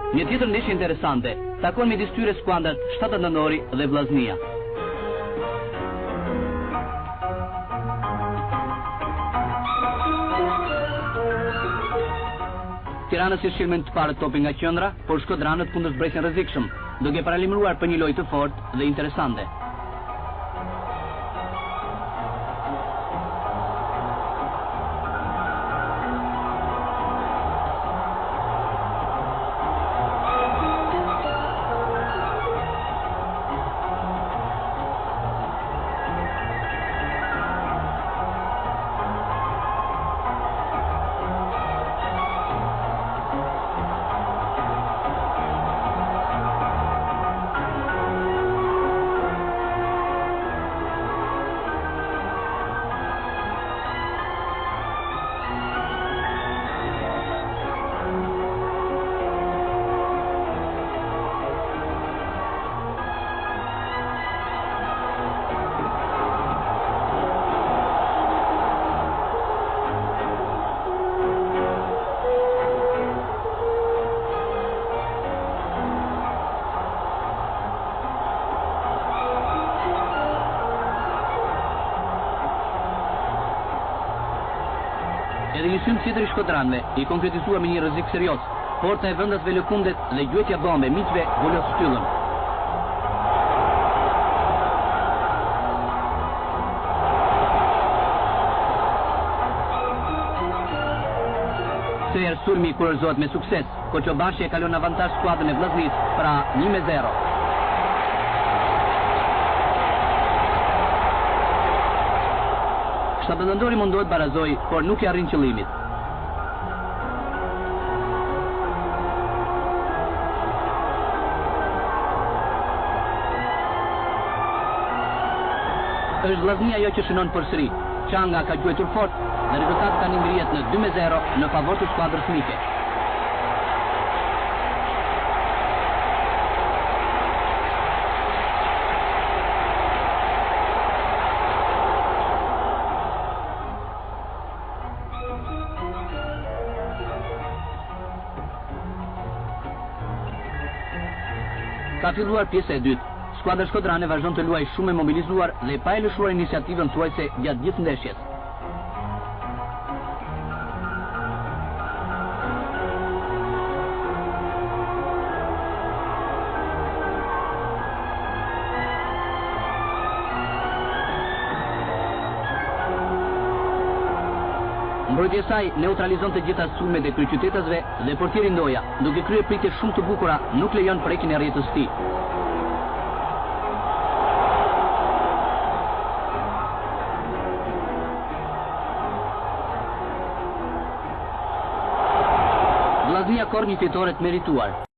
Një tjetër ndeshje interesante takon midis tyre skuadrat Shtatëndënori dhe Vllaznia. Tirana si shirmen të parë topi nga qendra, por Shkodranët kundërzbresin rrezikshëm, duke paralajmëruar për një lojë të fortë dhe interesante. Edhe një sym tjetër I Shkodranëve I konkretizuar me një rrezik serioz. Porta e vendasve lëkundet dhe gjuetja bombe miqve volos shtyllën. Ser sulmi kurorzohet me sukses. Koçobashi e kalon avantazh skuadrën e Vllaznisë, pra 1-0. Shtatëndënori mundohet barazoj, por nuk I arrin qëllimit. Është Vllaznia ajo që shënon përsëri. Çanga ka gjuetur fort dhe rezultati tani ngrihet në 2-0 në favor të skuadrës mike. Ka filluar pjesa e dytë. Skuadra shkodrane vazhdon të luajë shumë e mobilizuar dhe pa e lëshuar iniciativën thuajse gjatë gjithë ndeshjes. Mbrojtja e saj neutralizon të gjitha sulmet e kryeqytetësve dhe portieri Ndoja, duke kryer pritje shumë të bukura, nuk lejon prekjen e rrjetës së tij. Vllaznia korr një fitore të merituar.